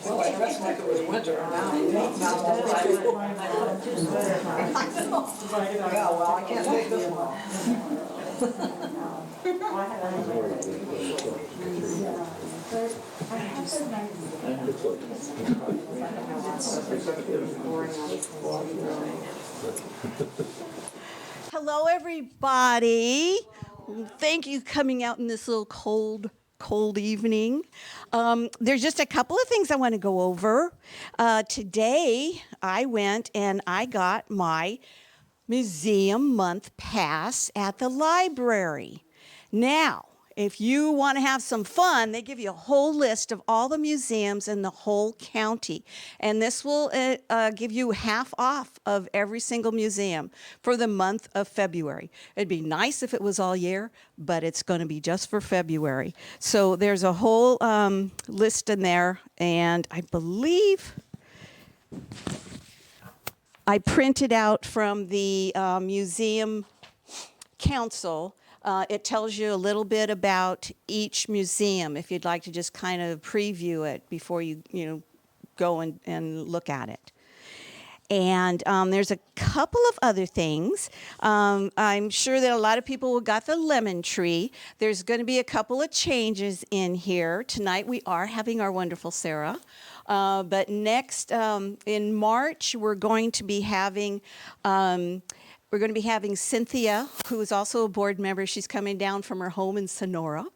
Well, I dressed like it was winter. Now yeah, well, I can't take this one. Hello, everybody. Thank you for coming out in this little cold evening. There's just a couple of things I want to go over. Today, I went and I got my Museum Month pass at the library. Now, if you want to have some fun, they give you a whole list of all the museums in the whole county. And this will give you half off of every single museum for the month of February. It'd be nice if it was all year, but it's going to be just for February. So there's a whole list in there, and I believe I printed out from the Museum Council. It tells you a little bit about each museum if you'd like to just kind of preview it before you go and look at it. And there's a couple of other things. I'm sure that a lot of people got the lemon tree. There's going to be a couple of changes in here. Tonight we are having our wonderful Sarah. But next, in March, we're going to be having Cynthia, who is also a board member. She's coming down from her home in Sonora.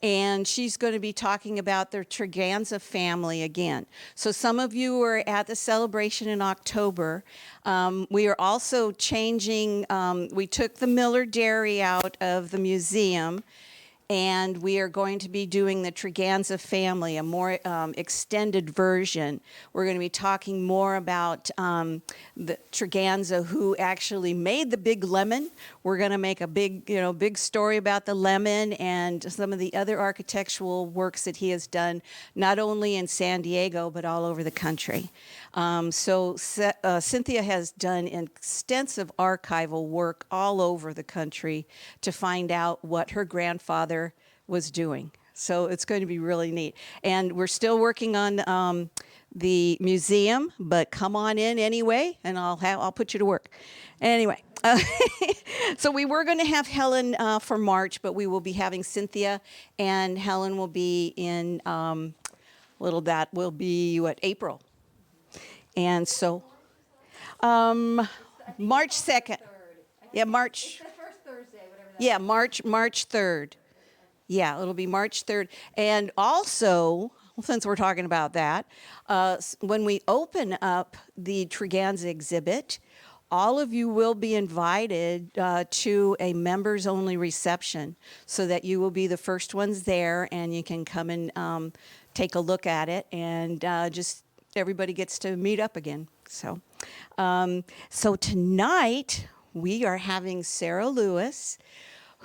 And she's going to be talking about the Treganza family again. So some of you were at the celebration in October. We are also changing, we took the Miller Dairy out of the museum, and we are going to be doing the Treganza family, a more extended version. We're going to be talking more about the Treganza, who actually made the big lemon. We're going to make a big story about the lemon and some of the other architectural works that he has done, not only in San Diego, but all over the country. Cynthia has done extensive archival work all over the country to find out what her grandfather was doing. So it's going to be really neat. And we're still working on the museum, but come on in anyway, and I'll put you to work. Anyway, so we were going to have Helen for March, but we will be having Cynthia, and Helen will be in April. And so, March 2nd. Yeah, March. It's the first Thursday, whatever that Yeah, is. March 3rd. Yeah, it'll be March 3rd. And also, since we're talking about that, when we open up the Treganza exhibit, all of you will be invited to a members-only reception so that you will be the first ones there, and you can come and take a look at it, and just everybody gets to meet up again. So tonight we are having Sarah Lewis,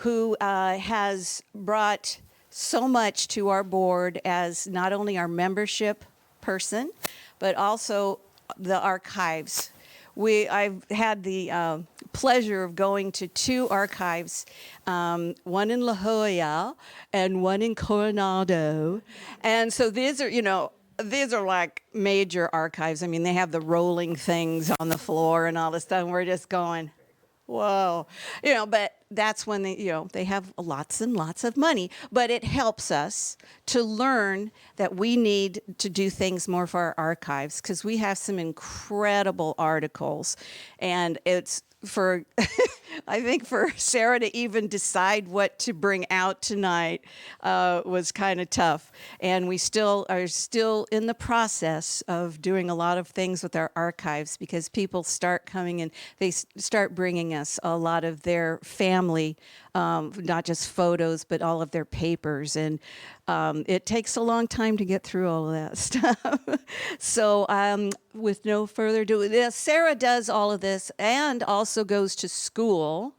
who has brought so much to our board as not only our membership person, but also the archives. I've had the pleasure of going to two archives, one in La Jolla and one in Coronado. And so these are like major archives. I mean, they have the rolling things on the floor and all this stuff. And we're just going, whoa, but that's when they have lots and lots of money. But it helps us to learn that we need to do things more for our archives, because we have some incredible articles, and it's for I think for Sarah to even decide what to bring out tonight was kind of tough. And we are still in the process of doing a lot of things with our archives, because people start coming and they start bringing us a lot of their family, not just photos, but all of their papers. And it takes a long time to get through all of that stuff. So with no further ado, Sarah does all of this and also goes to school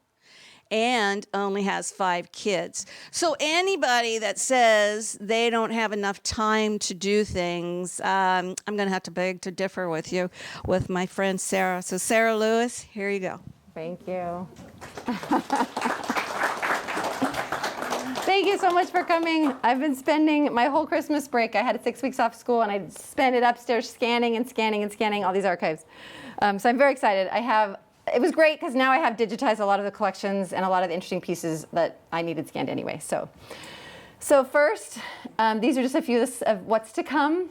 and only has 5 kids. So anybody that says they don't have enough time to do things, I'm going to have to beg to differ with you, with my friend Sarah. So Sarah Lewis, here you go. Thank you. Thank you so much for coming. I've been spending my whole Christmas break. I had 6 weeks off school, and I spent it upstairs scanning and scanning and scanning all these archives. So I'm very excited. It was great because now I have digitized a lot of the collections and a lot of the interesting pieces that I needed scanned anyway. So first, these are just a few of what's to come.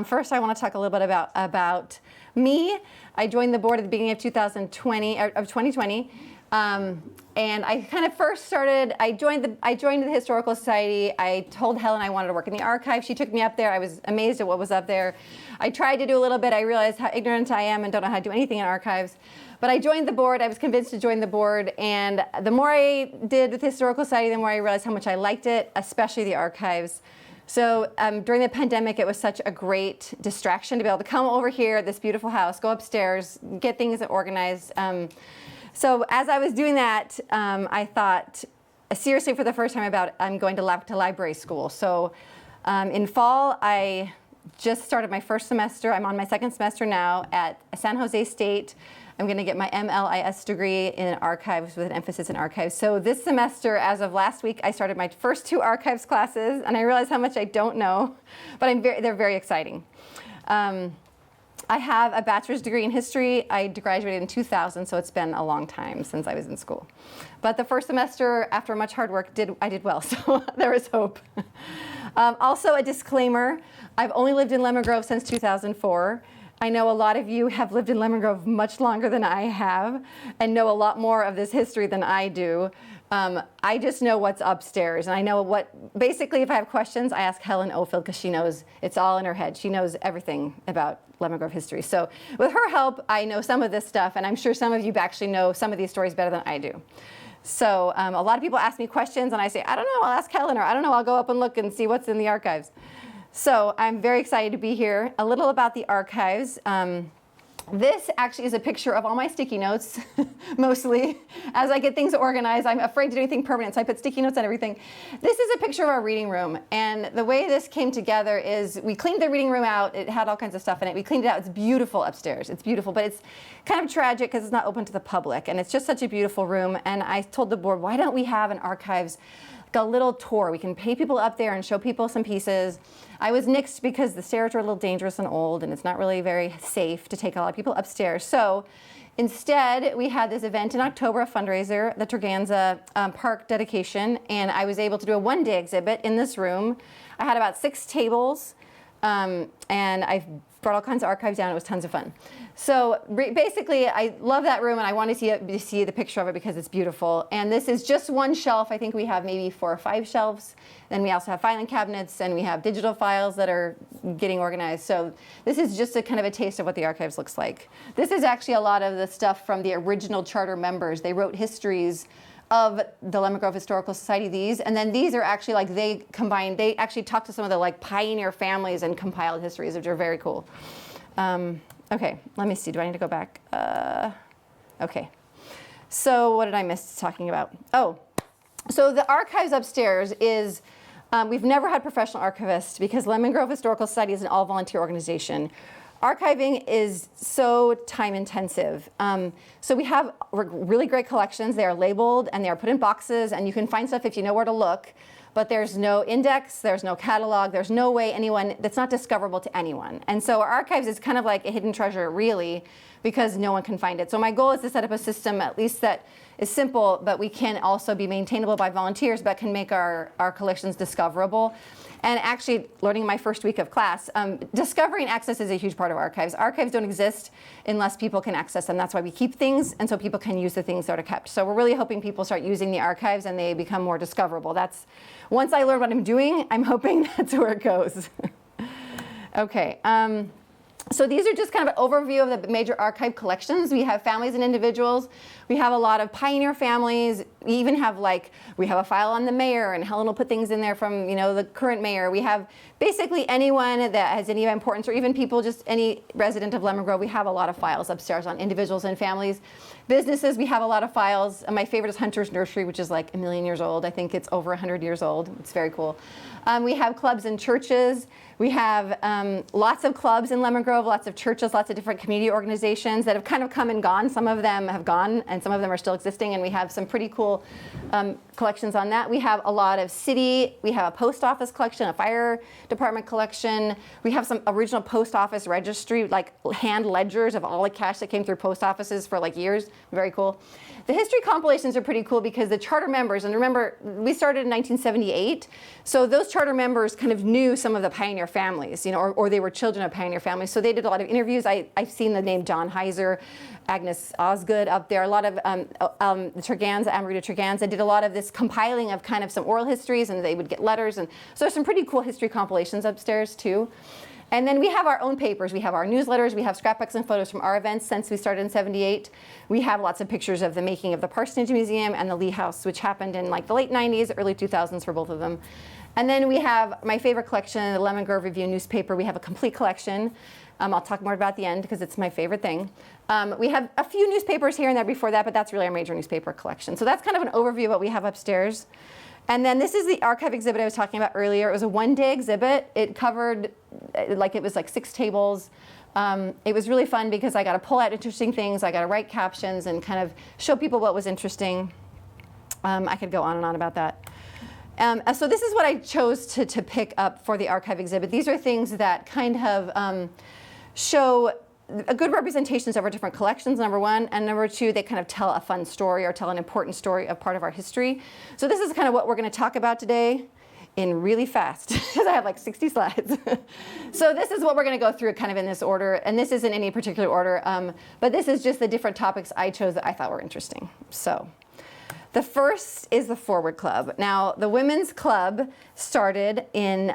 First, I want to talk a little bit about me. I joined the board at the beginning of 2020. And I kind of first started, I joined the Historical Society. I told Helen I wanted to work in the archive. She took me up there. I was amazed at what was up there. I tried to do a little bit. I realized how ignorant I am and don't know how to do anything in archives. But I joined the board. I was convinced to join the board. And the more I did with the Historical Society, the more I realized how much I liked it, especially the archives. So during the pandemic, it was such a great distraction to be able to come over here, this beautiful house, go upstairs, get things organized. So as I was doing that, I thought seriously for the first time about I'm going to library school. So in fall, I just started my first semester. I'm on my second semester now at San Jose State. I'm going to get my MLIS degree in archives with an emphasis in archives. So this semester, as of last week, I started my first 2 archives classes, and I realized how much I don't know, but they're very exciting. I have a bachelor's degree in history. I graduated in 2000, so it's been a long time since I was in school. But the first semester, after much hard work, I did well, so there is hope. Also, a disclaimer, I've only lived in Lemon Grove since 2004. I know a lot of you have lived in Lemon Grove much longer than I have and know a lot more of this history than I do. I just know what's upstairs, and I know basically if I have questions, I ask Helen Ofield because she knows, it's all in her head. She knows everything about Lemon Grove history. So with her help, I know some of this stuff, and I'm sure some of you actually know some of these stories better than I do. So a lot of people ask me questions, and I say, I don't know, I'll ask Helen, or I don't know, I'll go up and look and see what's in the archives. So I'm very excited to be here. A little about the archives. This actually is a picture of all my sticky notes, mostly. As I get things organized, I'm afraid to do anything permanent, so I put sticky notes on everything. This is a picture of our reading room, and the way this came together is we cleaned the reading room out. It had all kinds of stuff in it. We cleaned it out. It's beautiful upstairs. It's beautiful, but it's kind of tragic because it's not open to the public, and it's just such a beautiful room. And I told the board, why don't we have an archives, like a little tour? We can pay people up there and show people some pieces. I was nixed because the stairs are a little dangerous and old, and it's not really very safe to take a lot of people upstairs. So instead, we had this event in October, a fundraiser, the Turganza Park dedication, and I was able to do a one-day exhibit in this room. I had about 6 tables, and I brought all kinds of archives down. It was tons of fun. So basically, I love that room, and I want to see the picture of it because it's beautiful. And this is just one shelf. I think we have maybe 4 or 5 shelves. Then we also have filing cabinets, and we have digital files that are getting organized. So this is just a kind of a taste of what the archives looks like. This is actually a lot of the stuff from the original charter members. They wrote histories of the Lemon Grove Historical Society, these, and then these are actually like they actually talked to some of the like pioneer families and compiled histories, which are very cool. Okay, let me see, do I need to go back? Okay, so what did I miss talking about? Oh, so the archives upstairs is, we've never had professional archivists because Lemon Grove Historical Society is an all-volunteer organization. Archiving is so time intensive. So we have really great collections. They are labeled and they are put in boxes, and you can find stuff if you know where to look, but there's no index, there's no catalog, there's no way that's not discoverable to anyone. And so our archives is kind of like a hidden treasure, really, because no one can find it. So my goal is to set up a system at least that is simple, but we can also be maintainable by volunteers, but can make our collections discoverable. And actually, learning my first week of class, discovering access is a huge part of archives. Archives don't exist unless people can access them. That's why we keep things, and so people can use the things that are kept. So we're really hoping people start using the archives and they become more discoverable. Once I learn what I'm doing, I'm hoping that's where it goes. Okay. So these are just kind of an overview of the major archive collections. We have families and individuals. We have a lot of pioneer families. We even have we have a file on the mayor, and Helen will put things in there from the current mayor. We have basically anyone that has any importance, or even people, just any resident of Lemon Grove. We have a lot of files upstairs on individuals and families. Businesses, we have a lot of files. My favorite is Hunter's Nursery, which is like 1 million years old. I think it's over 100 years old. It's very cool. We have clubs and churches. We have lots of clubs in Lemon Grove, lots of churches, lots of different community organizations that have kind of come and gone. Some of them have gone, and some of them are still existing. And we have some pretty cool cool collections on that. We have a lot of city, we have a post office collection, a fire department collection. We have some original post office registry, like hand ledgers of all the cash that came through post offices for like years. Very cool. The history compilations are pretty cool because the charter members, and remember, we started in 1978, so those charter members kind of knew some of the pioneer families, or they were children of pioneer families. So they did a lot of interviews. I've seen the name John Heiser, Agnes Osgood up there. A lot of the Treganza, Amarita Treganza did a lot of this compiling of kind of some oral histories, and they would get letters. And so there's some pretty cool history compilations upstairs too. And then we have our own papers. We have our newsletters. We have scrapbooks and photos from our events since we started in '78. We have lots of pictures of the making of the Parsonage Museum and the Lee House, which happened in like the late 90s, early 2000s for both of them. And then we have my favorite collection, the Lemon Grove Review newspaper. We have a complete collection. I'll talk more about the end because it's my favorite thing. We have a few newspapers here and there before that, but that's really our major newspaper collection. So that's kind of an overview of what we have upstairs. And then this is the archive exhibit I was talking about earlier. It was a one-day exhibit. It covered, it was like 6 tables. It was really fun because I got to pull out interesting things. I got to write captions and kind of show people what was interesting. I could go on and on about that. So this is what I chose to pick up for the archive exhibit. These are things that kind of show a good representations of our different collections, number one, and number two, they kind of tell a fun story or tell an important story of part of our history. So this is kind of what we're going to talk about today in really fast, because I have like 60 slides. So this is what we're going to go through kind of in this order, and this isn't any particular order, but this is just the different topics I chose that I thought were interesting. So the first is the Forward Club. Now, the Women's Club started in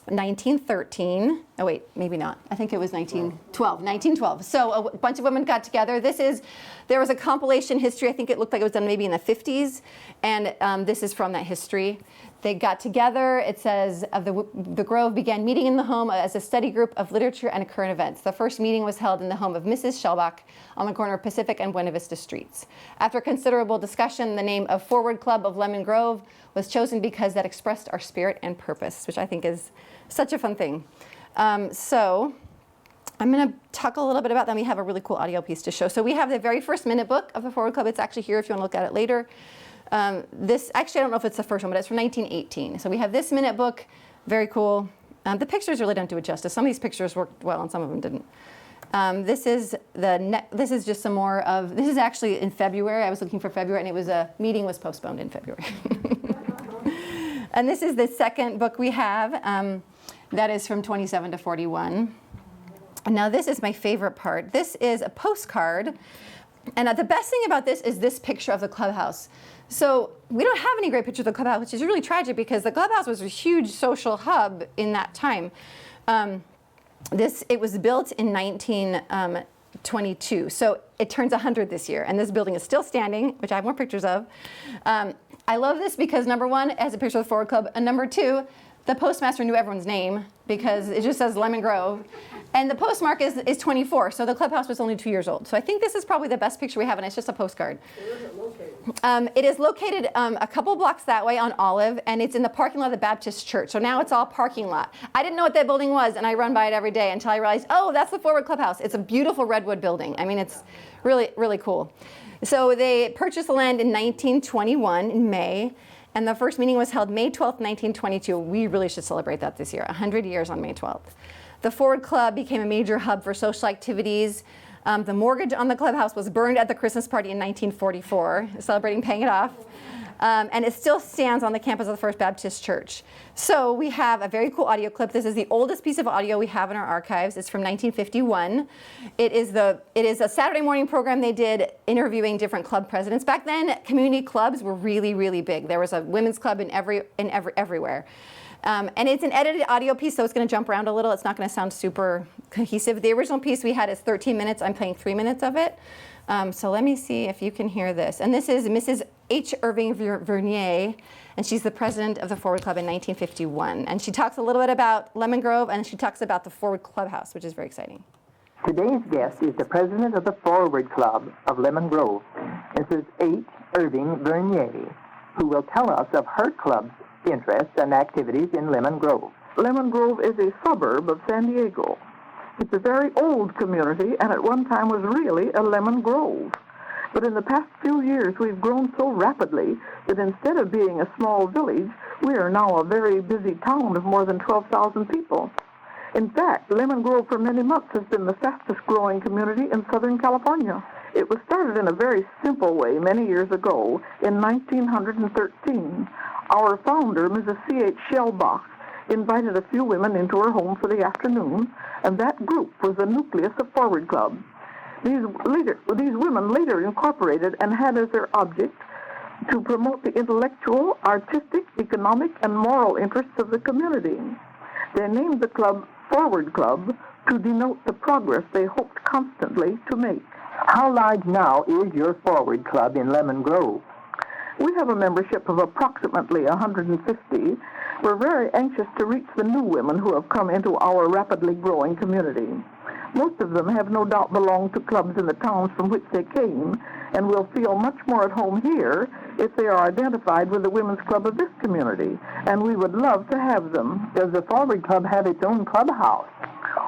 1913. Oh wait, maybe not. I think it was 1912. So a bunch of women got together. There was a compilation history. I think it looked like it was done maybe in the 50s, and this is from that history. They got together. It says the Grove began meeting in the home as a study group of literature and current events. The first meeting was held in the home of Mrs. Shellbach on the corner of Pacific and Buena Vista Streets. After considerable discussion, the name of Forward Club of Lemon Grove was chosen because that expressed our spirit and purpose, which I think is such a fun thing. So I'm going to talk a little bit about them. We have a really cool audio piece to show. So we have the very first minute book of the Forward Club. It's actually here if you want to look at it later. This actually, I don't know if it's the first one, but it's from 1918. So we have this minute book, very cool. The pictures really don't do it justice. Some of these pictures worked well and some of them didn't. This is just some more of, this is actually in February. I was looking for February, and a meeting was postponed in February. And this is the second book we have. That is from 27 to 41. And now this is my favorite part. This is a postcard. And the best thing about this is this picture of the clubhouse. So we don't have any great pictures of the clubhouse, which is really tragic because the clubhouse was a huge social hub in that time. It was built in 1922, so it turns 100 this year, and this building is still standing, which I have more pictures of. I love this because number one, it has a picture of the Forward Club, and number two, the postmaster knew everyone's name because it just says Lemon Grove. And the postmark is 24, so the clubhouse was only 2 years old. So I think this is probably the best picture we have, and it's just a postcard. Where is it located? It is located a couple blocks that way on Olive, and it's in the parking lot of the Baptist Church. So now it's all parking lot. I didn't know what that building was, and I run by it every day until I realized, oh, that's the Forward Clubhouse. It's a beautiful redwood building. I mean, it's really, really cool. So they purchased the land in 1921 in May. And the first meeting was held May 12th, 1922. We really should celebrate that this year, 100 years on May 12th. The Forward Club became a major hub for social activities. The mortgage on the clubhouse was burned at the Christmas party in 1944, celebrating paying it off. And it still stands on the campus of the First Baptist Church. So we have a very cool audio clip. This is the oldest piece of audio we have in our archives. It's from 1951. It is a Saturday morning program they did interviewing different club presidents. Back then, community clubs were really, really big. There was a women's club everywhere. And it's an edited audio piece, so it's going to jump around a little. It's not going to sound super cohesive. The original piece we had is 13 minutes. I'm playing 3 minutes of it. So let me see if you can hear this. And this is Mrs. H. Irving Vernier, and she's the president of the Forward Club in 1951. And she talks a little bit about Lemon Grove, and she talks about the Forward Clubhouse, which is very exciting. Today's guest is the president of the Forward Club of Lemon Grove, Mrs. H. Irving Vernier, who will tell us of her club's interests and activities in Lemon Grove. Lemon Grove is a suburb of San Diego. It's a very old community, and at one time was really a lemon grove. But in the past few years, we've grown so rapidly that instead of being a small village, we are now a very busy town of more than 12,000 people. In fact, Lemon Grove for many months has been the fastest growing community in Southern California. It was started in a very simple way many years ago in 1913. Our founder, Mrs. C.H. Shellbach, invited a few women into her home for the afternoon, and that group was the nucleus of Forward Club. These women later incorporated and had as their object to promote the intellectual, artistic, economic, and moral interests of the community. They named the club Forward Club to denote the progress they hoped constantly to make. How large now is your Forward Club in Lemon Grove? We have a membership of approximately 150. We're very anxious to reach the new women who have come into our rapidly growing community. Most of them have no doubt belonged to clubs in the towns from which they came, and will feel much more at home here if they are identified with the Women's Club of this community, and we would love to have them. Does the Forward Club have its own clubhouse?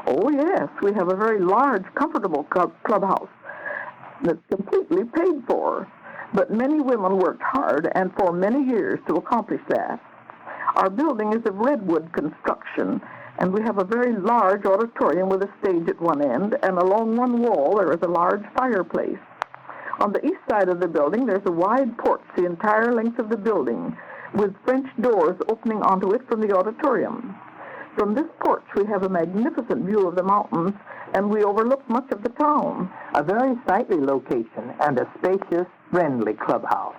Oh, yes, we have a very large, comfortable clubhouse that's completely paid for. But many women worked hard and for many years to accomplish that. Our building is of redwood construction, and we have a very large auditorium with a stage at one end, and along one wall there is a large fireplace. On the east side of the building there's a wide porch the entire length of the building, with French doors opening onto it from the auditorium. From this porch we have a magnificent view of the mountains, and we overlook much of the town. A very sightly location and a spacious, friendly clubhouse.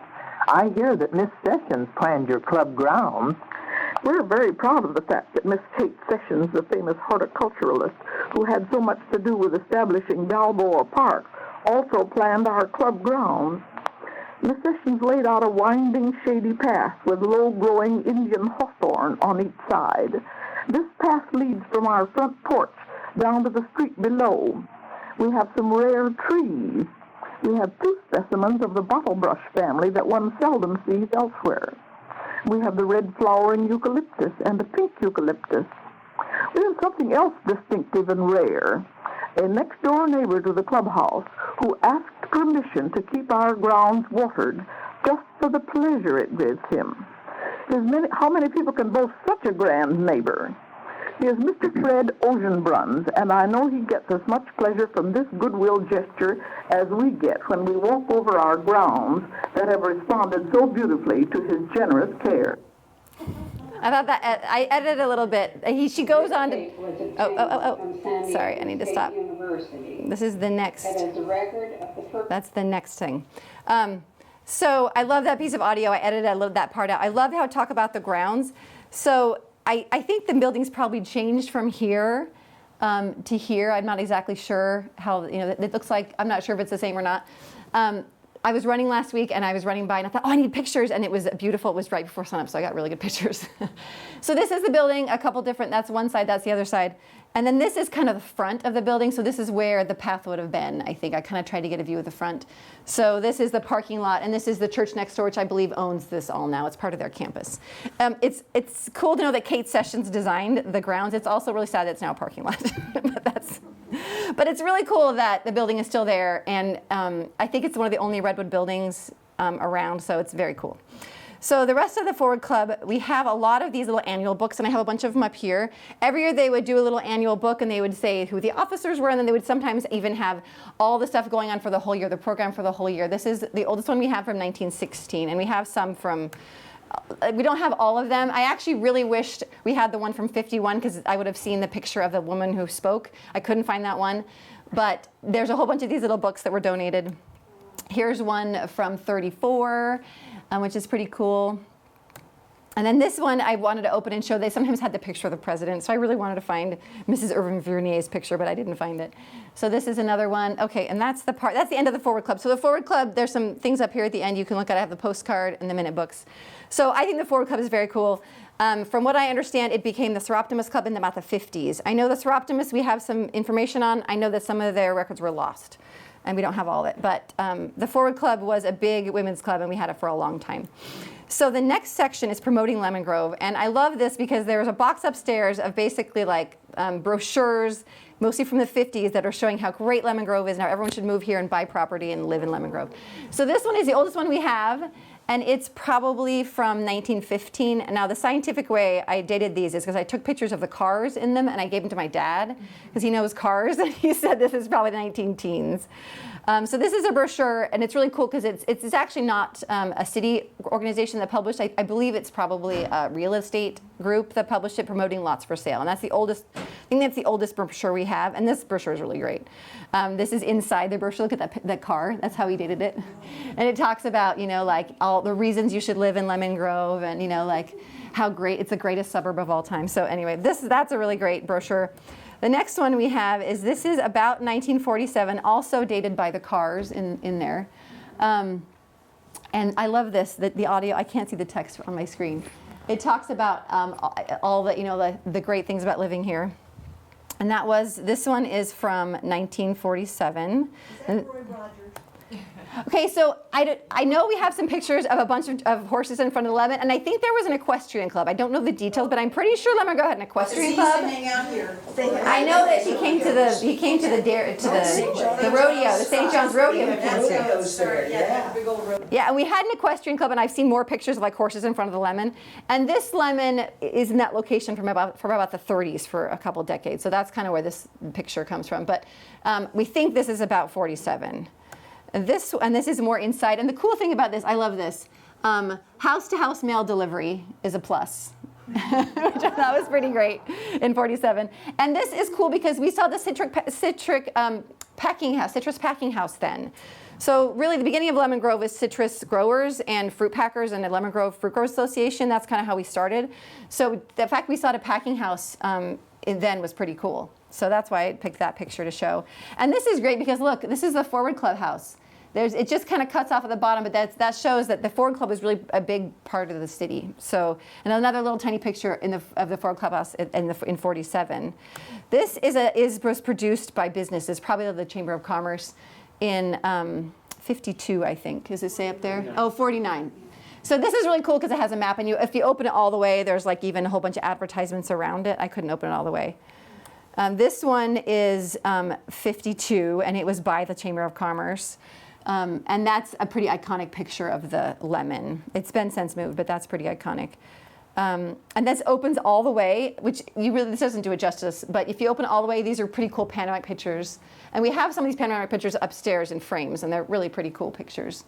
I hear that Miss Sessions planned your club grounds. We're very proud of the fact that Miss Kate Sessions, the famous horticulturalist who had so much to do with establishing Balboa Park, also planned our club grounds. Miss Sessions laid out a winding, shady path with low-growing Indian hawthorn on each side. This path leads from our front porch down to the street below. We have some rare trees. We have two specimens of the bottlebrush family that one seldom sees elsewhere. We have the red-flowering eucalyptus and the pink eucalyptus. We have something else distinctive and rare. A next-door neighbor to the clubhouse who asked permission to keep our grounds watered just for the pleasure it gives him. How many people can boast such a grand neighbor? He is Mr. Fred Oceanbruns, and I know he gets as much pleasure from this goodwill gesture as we get when we walk over our grounds that have responded so beautifully to his generous care. I thought that I edited a little bit. She goes on to. Oh. Sorry, I need to stop. This is the next. That's the next thing. So I love that piece of audio. I edited that part out. I love how I talk about the grounds. So I think the building's probably changed from here to here. I'm not exactly sure how, it looks like. I'm not sure if it's the same or not. I was running last week, and I was running by, and I thought, I need pictures, and it was beautiful. It was right before sunup, so I got really good pictures. So this is the building, a couple different, that's one side, that's the other side. And then this is kind of the front of the building, so this is where the path would have been, I think. I kind of tried to get a view of the front. So this is the parking lot, and this is the church next door, which I believe owns this all now. It's part of their campus. It's cool to know that Kate Sessions designed the grounds. It's also really sad that it's now a parking lot. But it's really cool that the building is still there, and I think it's one of the only redwood buildings around, so it's very cool. So the rest of the Forward Club, we have a lot of these little annual books, and I have a bunch of them up here. Every year they would do a little annual book, and they would say who the officers were, and then they would sometimes even have all the stuff going on for the whole year, the program for the whole year. This is the oldest one we have from 1916, and we have some from, we don't have all of them. I actually really wished we had the one from 51, because I would have seen the picture of the woman who spoke. I couldn't find that one, but there's a whole bunch of these little books that were donated. Here's one from 34. Which is pretty cool. And then this one I wanted to open and show. They sometimes had the picture of the president, so I really wanted to find Mrs. Irving Vernier's picture, but I didn't find it. So this is another one. Okay, and that's the end of the Forward Club. So the Forward Club, there's some things up here at the end you can look at. I have the postcard and the minute books. So I think the Forward Club is very cool. From what I understand, it became the Soroptimist Club in about the 50s. I know the Soroptimists we have some information on. I know that some of their records were lost. and we don't have all of it. But the Forward Club was a big women's club, and we had it for a long time. So the next section is promoting Lemon Grove, and I love this because there's a box upstairs of basically like brochures, mostly from the 50s, that are showing how great Lemon Grove is. Now everyone should move here and buy property and live in Lemon Grove. So this one is the oldest one we have, and it's probably from 1915. Now the scientific way I dated these is because I took pictures of the cars in them and I gave them to my dad because he knows cars, and he said this is probably the 19-teens. So this is a brochure, and it's really cool because it's actually not a city organization that published. I believe it's probably a real estate group that published it, promoting lots for sale. And that's the oldest, I think that's the oldest brochure we have, and this brochure is really great. This is inside the brochure. Look at that car. That's how he dated it. And it talks about, like all the reasons you should live in Lemon Grove, and, like how great, it's the greatest suburb of all time. So anyway, that's a really great brochure. The next one we have is, this is about 1947, also dated by the cars in there. And I love this, the audio, I can't see the text on my screen. It talks about all the great things about living here. And this one is from 1947. Is that Roy Rogers? Okay, so I know we have some pictures of a bunch of horses in front of Lemon, and I think there was an equestrian club. I don't know the details, but I'm pretty sure Lemon Grove had an equestrian club. Hang out here. I know that he came to the rodeo, the St. John's rodeo. He came to. Yeah, and we had an equestrian club, and I've seen more pictures of like horses in front of the Lemon. And this Lemon is in that location from about the 30s for a couple decades. So that's kind of where this picture comes from. But we think this is about 47. This is more inside. And the cool thing about this, I love this. House-to-house mail delivery is a plus. Which I thought was pretty great in 47. And this is cool because we saw the citrus packing house then. So really the beginning of Lemon Grove is citrus growers and fruit packers and the Lemon Grove Fruit Growers Association. That's kind of how we started. So the fact we saw a packing house then was pretty cool. So that's why I picked that picture to show. And this is great because look, this is the Forward Club house. It just kind of cuts off at the bottom, but that shows that the Forward Club is really a big part of the city. So, and another little tiny picture of the Forward Club house in 47. This was produced by businesses, probably the Chamber of Commerce, in 52, I think. Does it say up there? Oh, 49. So this is really cool because it has a map, and if you open it all the way, there's like even a whole bunch of advertisements around it. I couldn't open it all the way. This one is 52, and it was by the Chamber of Commerce. And that's a pretty iconic picture of the Lemon. It's been since moved, but that's pretty iconic. And this opens all the way, which this doesn't do it justice, but if you open it all the way, these are pretty cool panoramic pictures. And we have some of these panoramic pictures upstairs in frames, and they're really pretty cool pictures.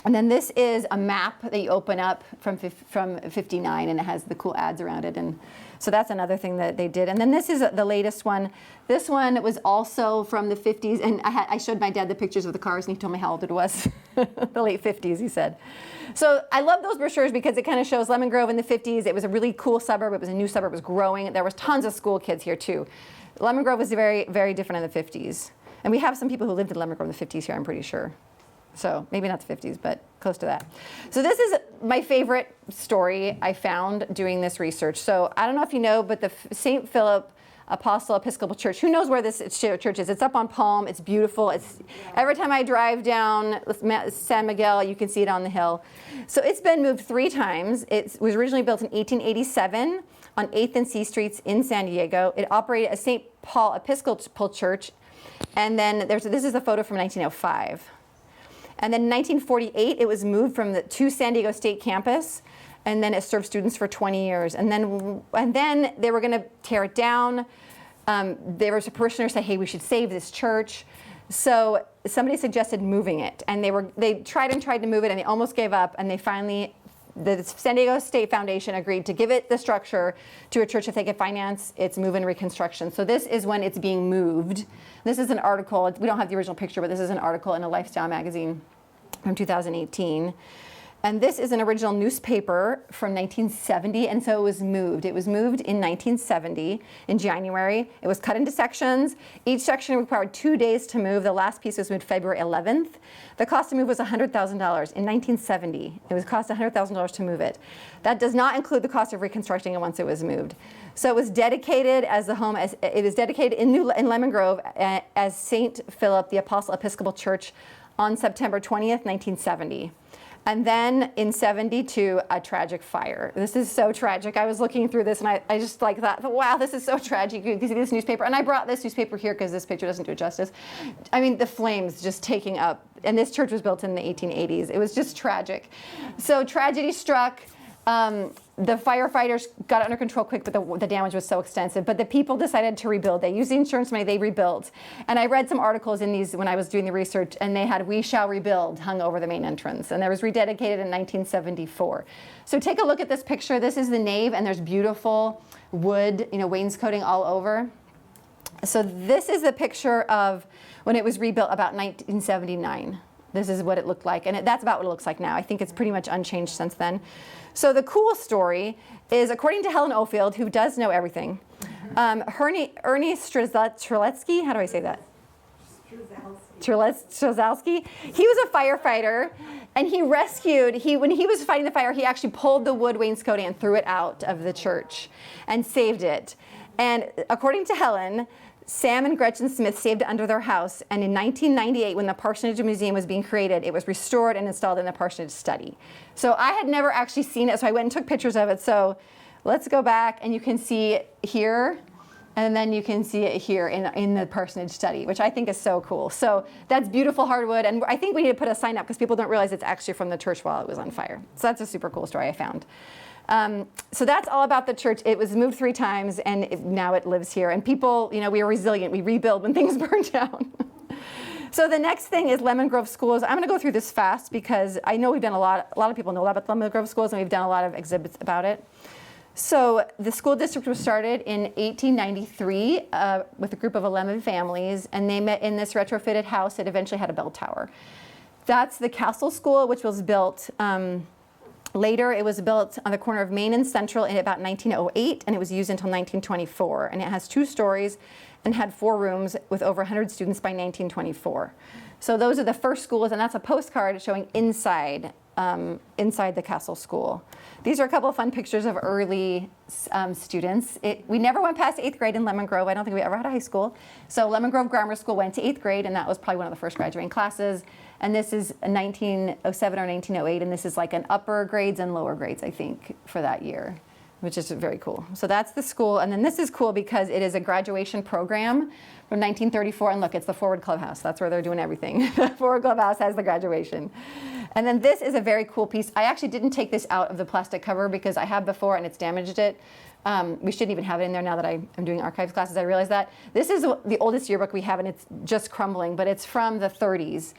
And then this is a map that you open up from 59, and it has the cool ads around it. And so that's another thing that they did. And then this is the latest one. This one was also from the 50s, and I showed my dad the pictures of the cars, and he told me how old it was. The late 50s, he said. So I love those brochures because it kind of shows Lemon Grove in the 50s. It was a really cool suburb. It was a new suburb. It was growing. There was tons of school kids here, too. Lemon Grove was very, very different in the 50s. And we have some people who lived in Lemon Grove in the 50s here, I'm pretty sure. So maybe not the 50s, but close to that. So this is my favorite story I found doing this research. So I don't know if you know, but the St. Philip Apostle Episcopal Church, who knows where this church is? It's up on Palm. It's beautiful. Every time I drive down San Miguel, you can see it on the hill. So it's been moved 3 times. It was originally built in 1887 on 8th and C Streets in San Diego. It operated as St. Paul Episcopal Church. And then this is a photo from 1905. And then in 1948, it was moved to San Diego State campus, and then it served students for 20 years. And then they were going to tear it down. There was a parishioner who said, hey, we should save this church. So somebody suggested moving it. And they tried to move it, and they almost gave up. And they finally, the San Diego State Foundation agreed to give it the structure to a church if they could finance its move and reconstruction. So this is when it's being moved. This is an article. We don't have the original picture, but this is an article in a lifestyle magazine from 2018. And this is an original newspaper from 1970, and so it was moved. It was moved in 1970 in January. It was cut into sections. Each section required 2 days to move. The last piece was moved February 11th. The cost to move was $100,000 in 1970. It was cost $100,000 to move it. That does not include the cost of reconstructing it once it was moved. So it was dedicated as the home, as it was dedicated in Lemon Grove as St. Philip the Apostle Episcopal Church on September 20th, 1970. And then in 72, a tragic fire. This is so tragic. I was looking through this and I just like thought, wow, this is so tragic. You can see this newspaper. And I brought this newspaper here because this picture doesn't do it justice. I mean, the flames just taking up. And this church was built in the 1880s. It was just tragic. So tragedy struck. The firefighters got it under control quick, but the damage was so extensive. But the people decided to rebuild. They used the insurance money, they rebuilt. And I read some articles in these when I was doing the research, and they had "We Shall Rebuild" hung over the main entrance. And it was rededicated in 1974. So take a look at this picture. This is the nave, and there's beautiful wood, wainscoting all over. So this is the picture of when it was rebuilt about 1979. This is what it looked like, and that's about what it looks like now. I think it's pretty much unchanged since then. So the cool story is, according to Helen Ofield, who does know everything, Ernie Streletsky, how do I say that? Strzelski. He was a firefighter, and when he was fighting the fire, he actually pulled the wood wainscoting and threw it out of the church and saved it. And according to Helen, Sam and Gretchen Smith saved it under their house, and in 1998, when the Parsonage Museum was being created, it was restored and installed in the Parsonage Study. So I had never actually seen it, so I went and took pictures of it. So let's go back, and you can see it here, and then you can see it here in the Parsonage Study, which I think is so cool. So that's beautiful hardwood, and I think we need to put a sign up because people don't realize it's actually from the church while it was on fire. So that's a super cool story I found. So that's all about the church. It was moved 3 times, and now it lives here. And people, we are resilient. We rebuild when things burn down. So the next thing is Lemon Grove Schools. I'm going to go through this fast because I know we've done a lot of people know a lot about Lemon Grove Schools, and we've done a lot of exhibits about it. So the school district was started in 1893 with a group of 11 families, and they met in this retrofitted house that eventually had a bell tower. That's the Castle School, which was built later. It was built on the corner of Main and Central in about 1908, and it was used until 1924. And it has 2 stories and had 4 rooms with over 100 students by 1924. So those are the first schools, and that's a postcard showing inside the Castle School. These are a couple of fun pictures of early students. We never went past 8th grade in Lemon Grove. I don't think we ever had a high school. So Lemon Grove Grammar School went to 8th grade, and that was probably one of the first graduating classes. And this is 1907 or 1908, and this is like an upper grades and lower grades, I think, for that year, which is very cool. So that's the school. And then this is cool because it is a graduation program from 1934. And look, it's the Forward Clubhouse. That's where they're doing everything. The Forward Clubhouse has the graduation. And then this is a very cool piece. I actually didn't take this out of the plastic cover because I have before and it's damaged it. We shouldn't even have it in there now that I'm doing archives classes. I realize that. This is the oldest yearbook we have, and it's just crumbling, but it's from the 30s.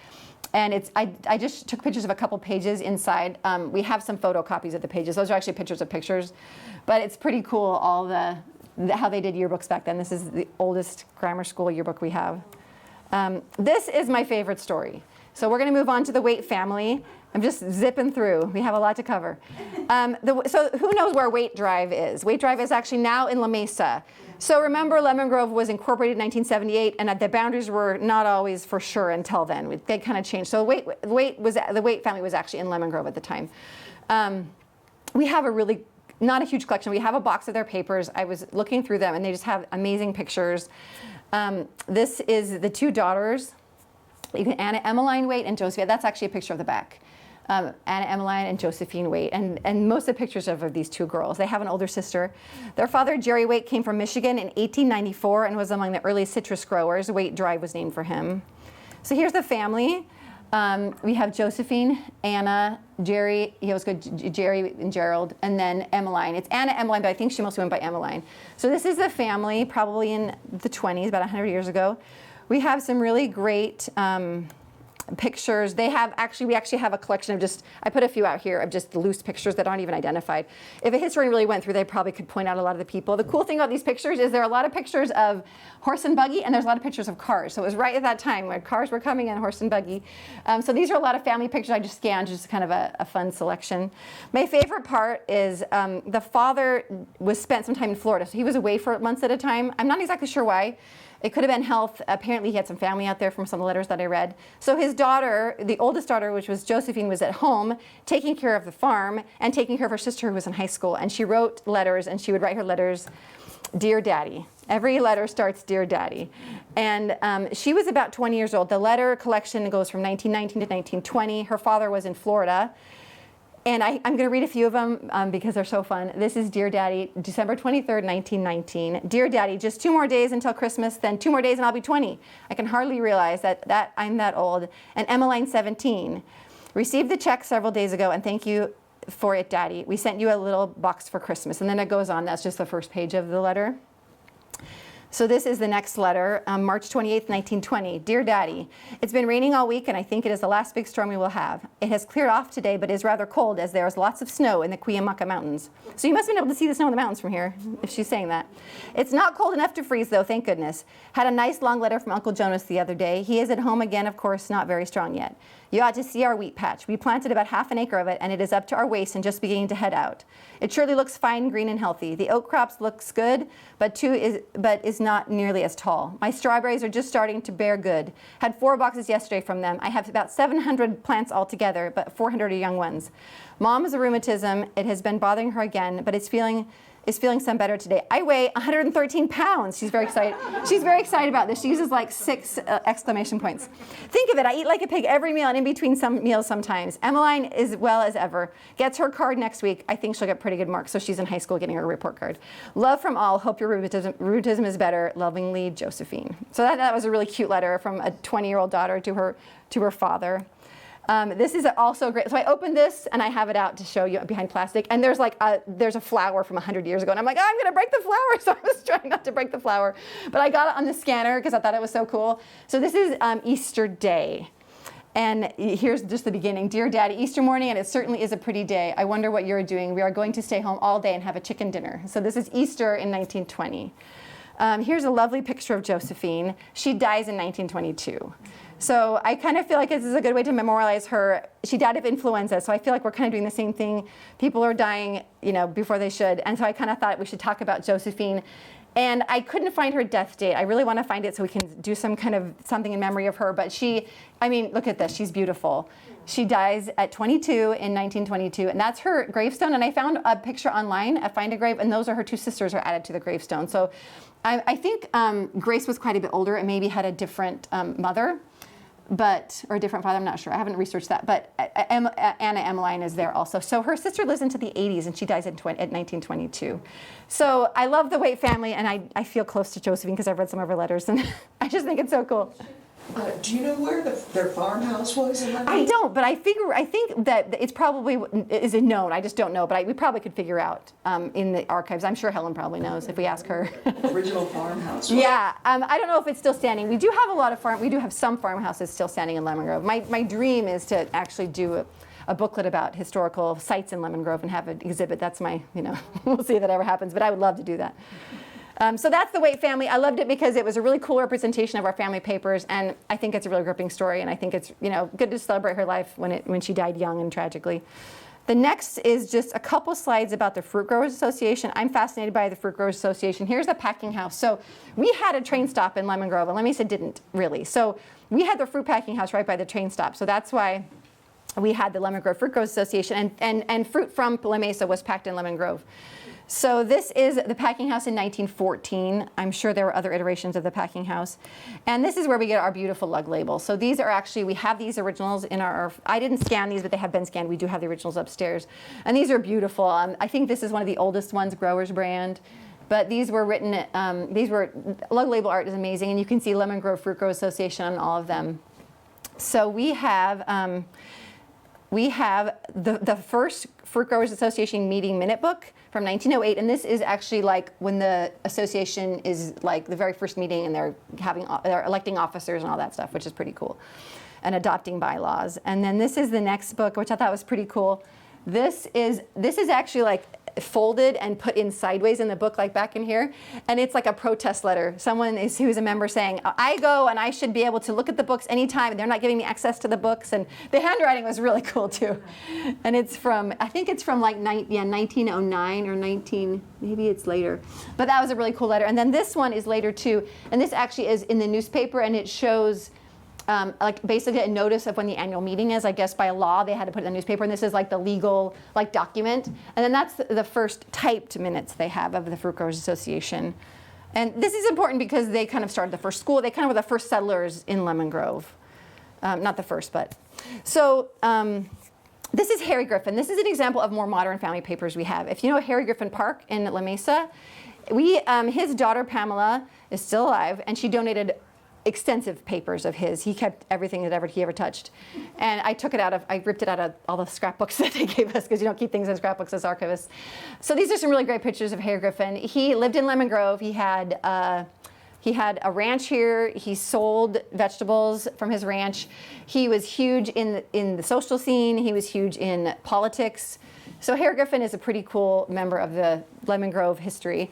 And I just took pictures of a couple pages inside. We have some photocopies of the pages. Those are actually pictures of pictures. But it's pretty cool, all how they did yearbooks back then. This is the oldest grammar school yearbook we have. This is my favorite story. So we're going to move on to the Waite family. I'm just zipping through. We have a lot to cover. So who knows where Waite Drive is? Waite Drive is actually now in La Mesa. So remember, Lemon Grove was incorporated in 1978, and the boundaries were not always for sure until then. They kind of changed. So the Waite family was actually in Lemon Grove at the time. We have not a huge collection. We have a box of their papers. I was looking through them, and they just have amazing pictures. This is the 2 daughters, Anna Emmeline Waite and Josephine. That's actually a picture of the back. Anna Emmeline and Josephine Waite, and most of the pictures of these 2 girls. They have an older sister. Their father, Jerry Waite, came from Michigan in 1894 and was among the earliest citrus growers. Waite Drive was named for him. So here's the family. We have Josephine, Anna, Jerry, Jerry and Gerald, and then Emmeline. It's Anna Emmeline, but I think she mostly went by Emmeline. So this is the family, probably in the 20s, about 100 years ago. We have some really great pictures. We actually have a collection of just, I put a few out here of just the loose pictures that aren't even identified. If a historian really went through, they probably could point out a lot of the people. The cool thing about these pictures is there are a lot of pictures of horse and buggy, and there's a lot of pictures of cars. So it was right at that time when cars were coming in, horse and buggy. So these are a lot of family pictures I just scanned, just kind of a fun selection. My favorite part is the father spent some time in Florida, so he was away for months at a time. I'm not exactly sure why. It could have been health. Apparently, he had some family out there from some of the letters that I read. So his daughter, the oldest daughter, which was Josephine, was at home taking care of the farm and taking care of her sister who was in high school. And she wrote letters, and she would write her letters, "Dear Daddy." Every letter starts, "Dear Daddy." And she was about 20 years old. The letter collection goes from 1919 to 1920. Her father was in Florida. And I'm going to read a few of them because they're so fun. This is Dear Daddy, December 23rd, 1919. Dear Daddy, just 2 more days until Christmas, then 2 more days and I'll be 20. I can hardly realize that I'm that old. And Emmeline, 17. Received the check several days ago and thank you for it, Daddy. We sent you a little box for Christmas. And then it goes on. That's just the first page of the letter. So this is the next letter, March 28th, 1920. Dear Daddy, it's been raining all week and I think it is the last big storm we will have. It has cleared off today but is rather cold as there is lots of snow in the Cuyamaca Mountains. So you must have been able to see the snow in the mountains from here, if she's saying that. It's not cold enough to freeze though, thank goodness. Had a nice long letter from Uncle Jonas the other day. He is at home again, of course, not very strong yet. You ought to see our wheat patch. We planted about half an acre of it and it is up to our waist and just beginning to head out. It surely looks fine, green and healthy. The oat crops looks good, but is not nearly as tall. My strawberries are just starting to bear good. Had 4 boxes yesterday from them. I have about 700 plants altogether, but 400 are young ones. Mom's rheumatism, it has been bothering her again, but is feeling some better today. I weigh 113 pounds. She's very excited. She's very excited about this. She uses like 6 exclamation points. Think of it. I eat like a pig every meal and in between some meals sometimes. Emmeline is well as ever. Gets her card next week. I think she'll get pretty good marks. So she's in high school getting her report card. Love from all. Hope your rheumatism is better. Lovingly, Josephine. So that was a really cute letter from a 20-year-old daughter to her father. This is also great. So I opened this and I have it out to show you behind plastic. And there's a flower from 100 years ago. And I'm like, oh, I'm going to break the flower. So I was trying not to break the flower. But I got it on the scanner because I thought it was so cool. So this is Easter Day. And here's just the beginning. Dear Daddy, Easter morning, and it certainly is a pretty day. I wonder what you're doing. We are going to stay home all day and have a chicken dinner. So this is Easter in 1920. Here's a lovely picture of Josephine. She dies in 1922. So I kind of feel like this is a good way to memorialize her. She died of influenza, so I feel like we're kind of doing the same thing. People are dying, before they should. And so I kind of thought we should talk about Josephine. And I couldn't find her death date. I really want to find it so we can do something in memory of her. But look at this. She's beautiful. She dies at 22 in 1922, and that's her gravestone. And I found a picture online at Find a Grave, and those are her 2 sisters are added to the gravestone. So I think Grace was quite a bit older and maybe had a different mother. Or a different father, I'm not sure. I haven't researched that. But Anna Emmeline is there also. So her sister lives into the 80s, and she dies at 1922. So I love the Waite family, and I feel close to Josephine because I've read some of her letters, and I just think it's so cool. Do you know where their farmhouse was? I don't, but I think that it's probably is known. I just don't know, but we probably could figure out in the archives. I'm sure Helen probably knows if we ask her. Original farmhouse. Yeah, I don't know if it's still standing. We do have some farmhouses still standing in Lemon Grove. My dream is to actually do a booklet about historical sites in Lemon Grove and have an exhibit. That's my, we'll see if that ever happens, but I would love to do that. So that's the Waite family. I loved it because it was a really cool representation of our family papers, and I think it's a really gripping story, and I think it's good to celebrate her life when she died young and tragically. The next is just a couple slides about the Fruit Growers Association. I'm fascinated by the Fruit Growers Association. Here's the packing house. So we had a train stop in Lemon Grove, and Lemmy said didn't really. So we had the fruit packing house right by the train stop. So that's why we had the Lemon Grove Fruit Growers Association, and fruit from La Mesa was packed in Lemon Grove. So this is the packing house in 1914. I'm sure there were other iterations of the packing house. And this is where we get our beautiful lug labels. So these are actually, we have these originals in I didn't scan these, but they have been scanned. We do have the originals upstairs. And these are beautiful. I think this is one of the oldest ones, Growers brand. But these were written, lug label art is amazing. And you can see Lemon Grove Fruit Growers Association on all of them. So we have the first Fruit Growers Association meeting minute book from 1908, and this is actually like when the association is like the very first meeting, and they're electing officers and all that stuff, which is pretty cool. and adopting bylaws. And then this is the next book, which I thought was pretty cool. This is actually like folded and put in sideways in the book, like back in here, and it's like a protest letter. Someone who's a member saying, I go and I should be able to look at the books anytime, and they're not giving me access to the books. And the handwriting was really cool too. And it's from, I think it's from like 1909 or 19, maybe it's later. But that was a really cool letter. And then this one is later too, and this actually is in the newspaper, and it shows like basically a notice of when the annual meeting is. I guess by law they had to put it in the newspaper, and this is like the legal like document. And then that's the first typed minutes they have of the Fruit Growers Association. And this is important because they kind of started the first school. They kind of were the first settlers in Lemon Grove. Not the first, but. So this is Harry Griffin. This is an example of more modern family papers we have. If you know Harry Griffin Park in La Mesa, his daughter Pamela is still alive, and she donated extensive papers of his. He kept everything that he ever touched. And I ripped it out of all the scrapbooks that they gave us, because you don't keep things in scrapbooks as archivists. So these are some really great pictures of Harry Griffin. He lived in Lemon Grove. He had a ranch here. He sold vegetables from his ranch. He was huge in the social scene. He was huge in politics. So Harry Griffin is a pretty cool member of the Lemon Grove history.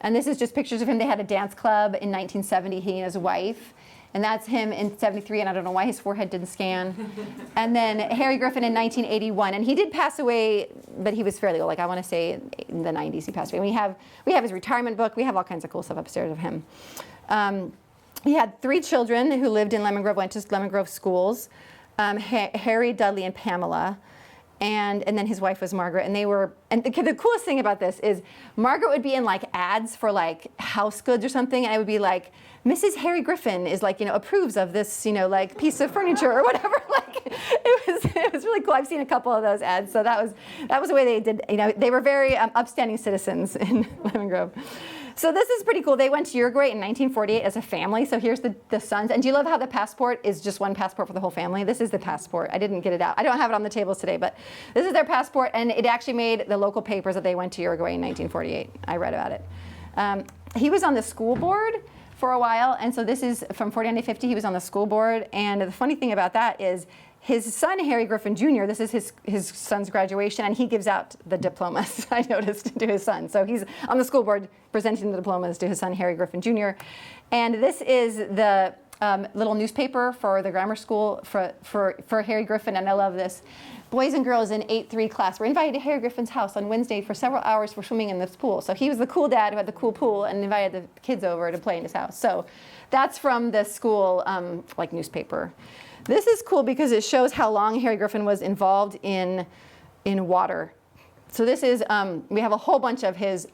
And this is just pictures of him. They had a dance club in 1970, he and his wife. And that's him in 73, and I don't know why his forehead didn't scan. And then Harry Griffin in 1981. And he did pass away, but he was fairly old. Like I want to say in the 90s he passed away. And we have his retirement book. We have all kinds of cool stuff upstairs of him. He had 3 children who lived in Lemon Grove, went to Lemon Grove schools. Harry, Dudley, and Pamela. And then his wife was Margaret, and the coolest thing about this is Margaret would be in like ads for like house goods or something, and it would be like, Mrs. Harry Griffin is like, approves of this, like piece of furniture or whatever. Like it was really cool. I've seen a couple of those ads, so that was the way they did. They were very upstanding citizens in Lemon Grove. So this is pretty cool. They went to Uruguay in 1948 as a family. So here's the sons. And do you love how the passport is just one passport for the whole family? This is the passport. I didn't get it out. I don't have it on the tables today, but this is their passport. And it actually made the local papers that they went to Uruguay in 1948. I read about it. He was on the school board for a while. And so this is from 49 to 50. He was on the school board. And the funny thing about that is his son, Harry Griffin Jr., this is his son's graduation, and he gives out the diplomas, I noticed, to his son. So he's on the school board presenting the diplomas to his son, Harry Griffin Jr. And this is the little newspaper for the grammar school for Harry Griffin, and I love this. Boys and girls in 8-3 class were invited to Harry Griffin's house on Wednesday for several hours for swimming in this pool. So he was the cool dad who had the cool pool and invited the kids over to play in his house. So that's from the school newspaper. This is cool because it shows how long Harry Griffin was involved in water. So this is, we have a whole bunch of his,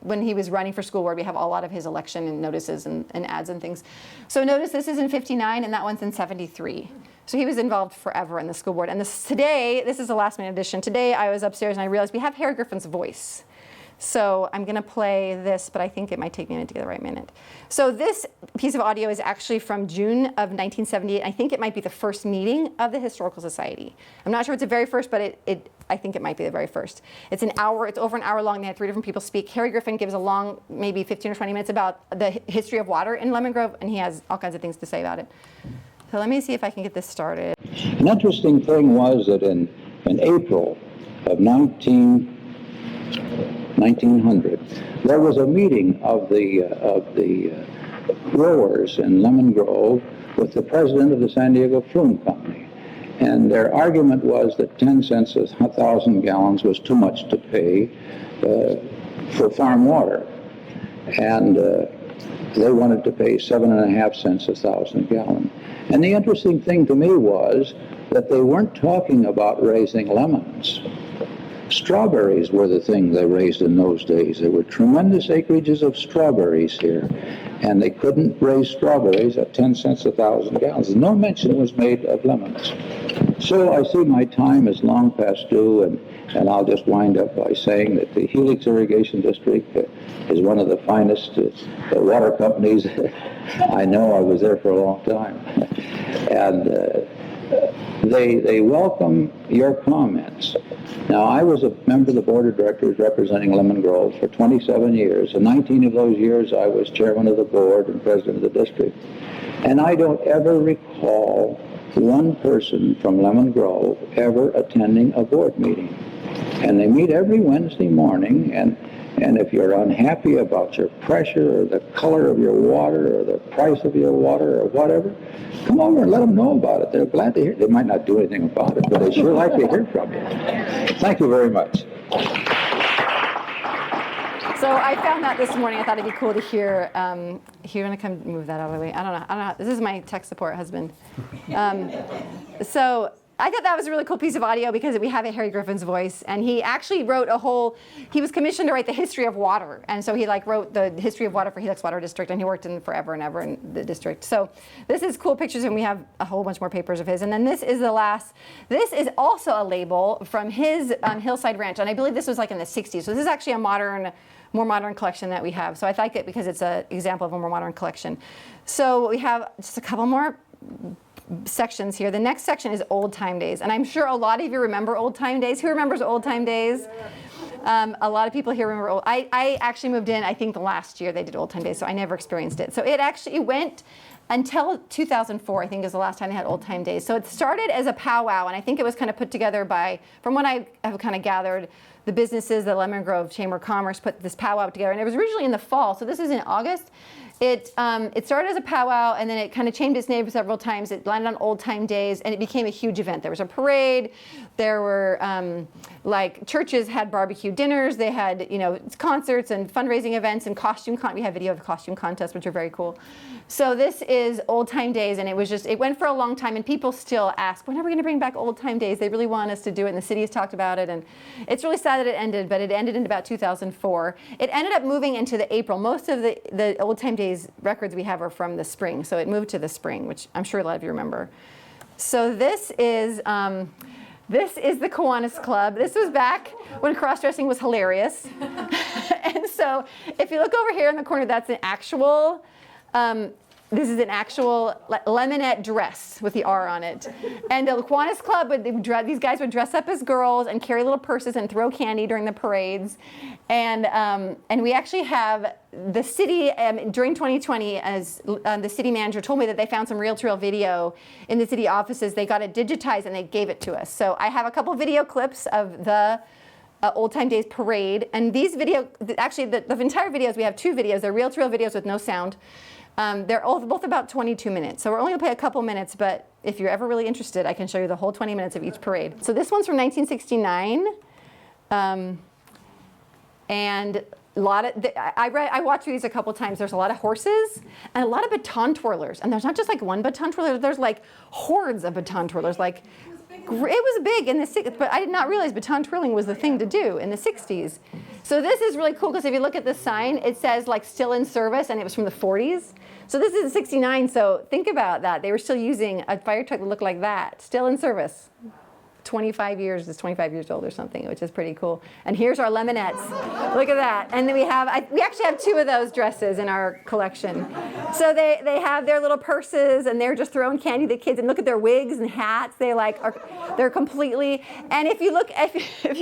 when he was running for school board, we have a lot of his election and notices and ads and things. So notice this is in 59 and that one's in 73. So he was involved forever in the school board. And this is the last minute edition. Today I was upstairs and I realized we have Harry Griffin's voice. So I'm going to play this, but I think it might take me a minute to get the right minute. So this piece of audio is actually from June of 1978. I think it might be the first meeting of the Historical Society. I'm not sure it's the very first, but I think it might be the very first. It's an hour. It's over an hour long. They had 3 different people speak. Harry Griffin gives a long, maybe 15 or 20 minutes about the history of water in Lemon Grove, and he has all kinds of things to say about it. So let me see if I can get this started. An interesting thing was that in April of 1900, there was a meeting of the growers in Lemon Grove with the president of the San Diego Flume Company. And their argument was that 10 cents a 1,000 gallons was too much to pay for farm water. And they wanted to pay 7.5 cents a 1,000 gallon. And the interesting thing to me was that they weren't talking about raising lemons. Strawberries were the thing they raised in those days. There were tremendous acreages of strawberries here, and they couldn't raise strawberries at 10 cents a 1,000 gallons. No mention was made of lemons. So I see my time is long past due, and I'll just wind up by saying that the Helix Irrigation District is one of the finest water companies I know. I was there for a long time. And they welcome your comments. Now, I was a member of the board of directors representing Lemon Grove for 27 years, and 19 of those years I was chairman of the board and president of the district. And I don't ever recall one person from Lemon Grove ever attending a board meeting. And they meet every Wednesday morning, and if you're unhappy about your pressure or the color of your water or the price of your water or whatever, come over and let them know about it. They're glad to hear. They might not do anything about it, but they sure like to hear from you. Thank you very much. So I found that this morning. I thought it'd be cool to hear. You're gonna come move that out of the way. I don't know. This is my tech support husband. So I thought that was a really cool piece of audio because we have Harry Griffin's voice, and he actually wrote he was commissioned to write the history of water, and so he wrote the history of water for Helix Water District, and he worked in forever and ever in the district. So this is cool pictures, and we have a whole bunch more papers of his. And then this is the last. This is also a label from his Hillside Ranch, and I believe this was in the 60s. So this is actually a more modern collection that we have. So I like it because it's an example of a more modern collection. So we have just a couple more sections here. The next section is Old Time Days. And I'm sure a lot of you remember Old Time Days. Who remembers Old Time Days? A lot of people here remember I actually moved in, I think the last year they did Old Time Days, so I never experienced it. So it went until 2004, I think is the last time they had Old Time Days. So it started as a powwow, and I think it was kind of put together by, from what I have kind of gathered, the businesses, the Lemon Grove Chamber of Commerce put this powwow together, and it was originally in the fall, so this is in August. It started as a powwow, and then it kind of changed its name several times. It landed on Old Time Days, and it became a huge event. There was a parade. There were churches had barbecue dinners. They had concerts and fundraising events and we have video of the costume contests, which are very cool. So this is Old Time Days, and it went for a long time, and people still ask, when are we going to bring back Old Time Days? They really want us to do it, and the city has talked about it, and it's really sad that it ended, but it ended in about 2004. It ended up moving into the April. Most of the Old Time Days records we have are from the spring, so it moved to the spring, which I'm sure a lot of you remember. So this is the Kiwanis Club. This was back when cross-dressing was hilarious. And so if you look over here in the corner, that's an actual this is an actual lemonette dress with the R on it. And the Kiwanis Club, these guys would dress up as girls and carry little purses and throw candy during the parades. And we actually have the city, during 2020, as the city manager told me that they found some reel-to-reel video in the city offices. They got it digitized and they gave it to us. So I have a couple video clips of the Old Time Days parade. And these actually the entire videos, we have two videos. They're reel-to-reel videos with no sound. They're both about 22 minutes. So we're only going to play a couple minutes, but if you're ever really interested, I can show you the whole 20 minutes of each parade. So this one's from 1969. And a lot of, I watched these a couple times. There's a lot of horses and a lot of baton twirlers. And there's not just one baton twirler, there's hordes of baton twirlers. It was big in the 60s, but I did not realize baton twirling was the thing to do in the 60s. So this is really cool because if you look at the sign, it says still in service, and it was from the 40s. So this is 69, so think about that. They were still using a fire truck that looked like that, still in service. 25 years, it's 25 years old or something, which is pretty cool. And here's our lemonettes. Look at that. And then we actually have two of those dresses in our collection. So they have their little purses, and they're just throwing candy to the kids. And look at their wigs and hats. They're completely. And if you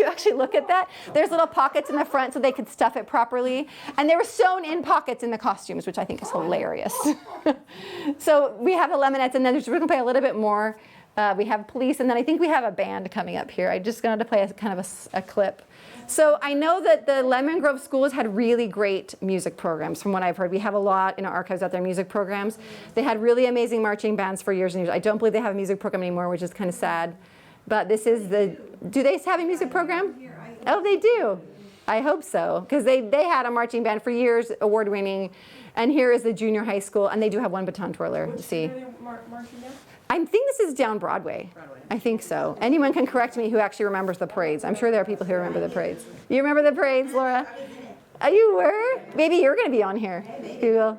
actually look at that, there's little pockets in the front so they could stuff it properly. And they were sewn in pockets in the costumes, which I think is hilarious. So we have the lemonettes, and then we're going to play a little bit more. We have police, and then I think we have a band coming up here. I just wanted to play a clip. So I know that the Lemon Grove schools had really great music programs, from what I've heard. We have a lot in our archives out there, music programs. They had really amazing marching bands for years and years. I don't believe they have a music program anymore, which is kind of sad. But this is do they have a music program? Oh, they do. I hope so, because they had a marching band for years, award-winning. And here is the junior high school, and they do have one baton twirler. See. I think this is down Broadway. I think so. Anyone can correct me who actually remembers the parades. I'm sure there are people who remember the parades. You remember the parades, Laura? You were? Maybe you're going to be on here. You will.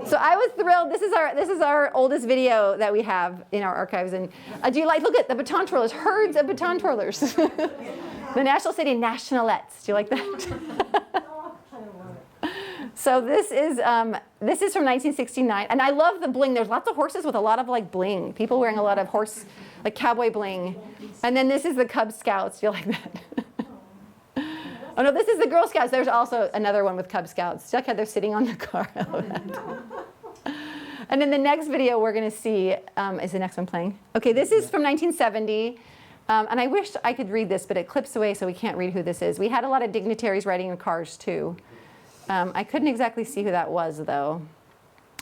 So I was thrilled. This is our oldest video that we have in our archives. And do you look at the baton twirlers, herds of baton twirlers. The National City Nationalettes. Do you like that? So this is from 1969, and I love the bling. There's lots of horses with a lot of bling. People wearing a lot of cowboy bling. And then this is the Cub Scouts. Do you like that? Oh no, this is the Girl Scouts. There's also another one with Cub Scouts. Look how they're sitting on the car. And then the next video we're going to see, is the next one playing? Okay, this is from 1970. And I wish I could read this, but it clips away so we can't read who this is. We had a lot of dignitaries riding in cars too. I couldn't exactly see who that was though.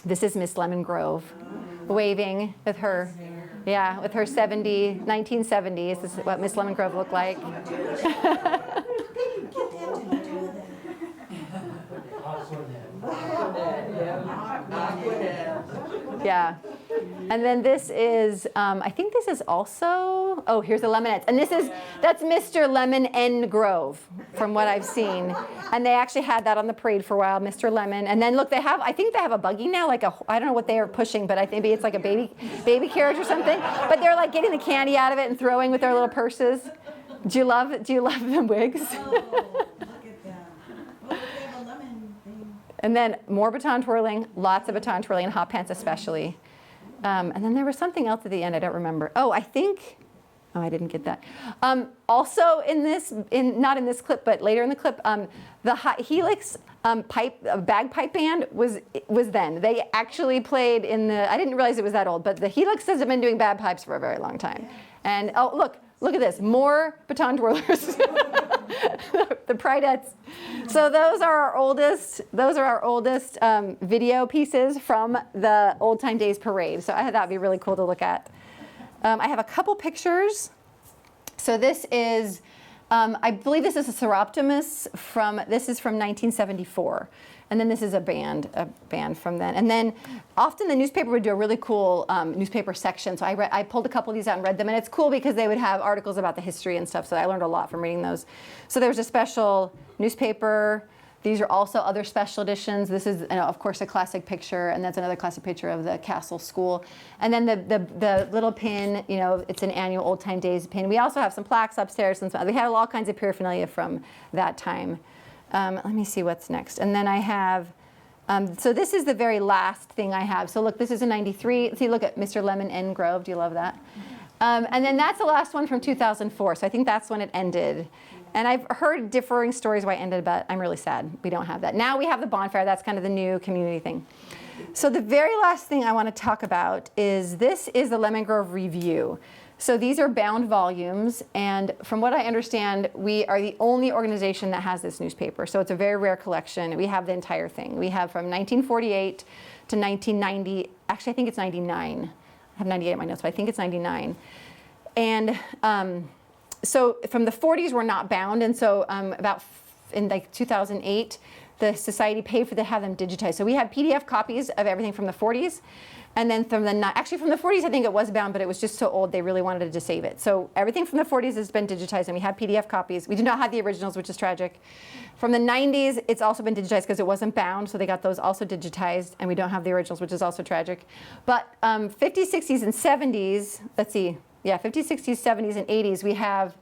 This is Miss Lemon Grove waving with her, yeah, with her 1970s. This is what Miss Lemon Grove looked like. Yeah. And then this is, I think this is also, oh, here's the Lemonettes. And that's Mr. Lemon N. Grove, from what I've seen. And they actually had that on the parade for a while, Mr. Lemon. And then look, I think they have a buggy now, like I don't know what they are pushing, but I think maybe it's like a baby carriage or something. But they're like getting the candy out of it and throwing with their little purses. Do you love the wigs? And then more baton twirling, lots of baton twirling, and hot pants especially. And then there was something else at the end, I don't remember. Oh, I didn't get that. Also not in this clip, but later in the clip, the Helix bagpipe band was then. They actually played I didn't realize it was that old, but the Helix has been doing bagpipes for a very long time. And oh, look at this, more baton twirlers. The Pridettes. So those are our oldest video pieces from the Old Time Days Parade. So I thought that'd be really cool to look at. I have a couple pictures. So this is, I believe this is a Seroptimus this is from 1974. And then this is a band from then. And then often the newspaper would do a really cool newspaper section. So I pulled a couple of these out and read them. And it's cool because they would have articles about the history and stuff. So I learned a lot from reading those. So there was a special newspaper. These are also other special editions. This is, of course, a classic picture. And that's another classic picture of the Castle School. And then the little pin, it's an annual Old Time Days pin. We also have some plaques upstairs. And we had all kinds of paraphernalia from that time. Let me see what's next. And then I have, so this is the very last thing I have. So look, this is a 93. See, look at Mr. Lemon N. Grove. Do you love that? And then that's the last one from 2004. So I think that's when it ended. And I've heard differing stories why it ended, but I'm really sad we don't have that. Now we have the bonfire. That's kind of the new community thing. So the very last thing I want to talk about is this is the Lemon Grove Review. So these are bound volumes, and from what I understand, we are the only organization that has this newspaper. So it's a very rare collection. We have the entire thing. We have from 1948 to 1990. Actually, I think it's 99. I have 98 in my notes, but I think it's 99. And so from the 40s, we're not bound, and so about in like 2008, the society paid to have them digitized. So we have PDF copies of everything from the 40s. And then from the 40s, I think it was bound, but it was just so old, they really wanted to save it. So everything from the 40s has been digitized, and we have PDF copies. We do not have the originals, which is tragic. From the 90s, it's also been digitized because it wasn't bound, so they got those also digitized, and we don't have the originals, which is also tragic. But 50s, 60s, and 70s, 50s, 60s, 70s, and 80s, we have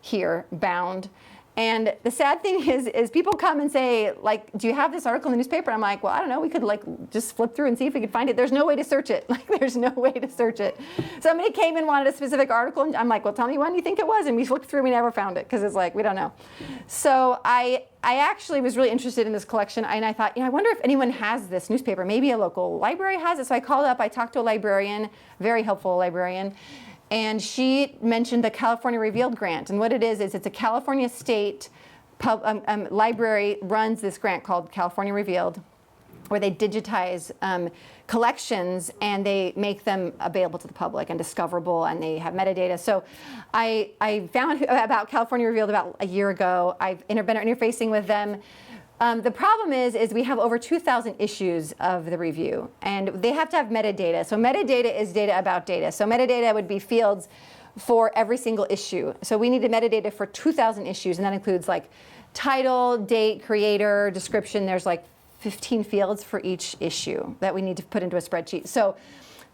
here bound. And the sad thing is people come and say, like, do you have this article in the newspaper? I'm like, well, I don't know. We could just flip through and see if we could find it. There's no way to search it. There's no way to search it. Somebody came and wanted a specific article, and I'm like, well, tell me when you think it was. And we looked through, we never found it because it's like, we don't know. So I actually was really interested in this collection, and I thought, I wonder if anyone has this newspaper. Maybe a local library has it. So I called up, I talked to a librarian, very helpful librarian. And she mentioned the California Revealed grant. And what it is it's a California state library runs this grant called California Revealed, where they digitize collections and they make them available to the public and discoverable, and they have metadata. So I found about California Revealed about a year ago. I've been interfacing with them. The problem is we have over 2,000 issues of the review, and they have to have metadata. So metadata is data about data. So metadata would be fields for every single issue. So we need a metadata for 2,000 issues, and that includes like title, date, creator, description. There's like 15 fields for each issue that we need to put into a spreadsheet. So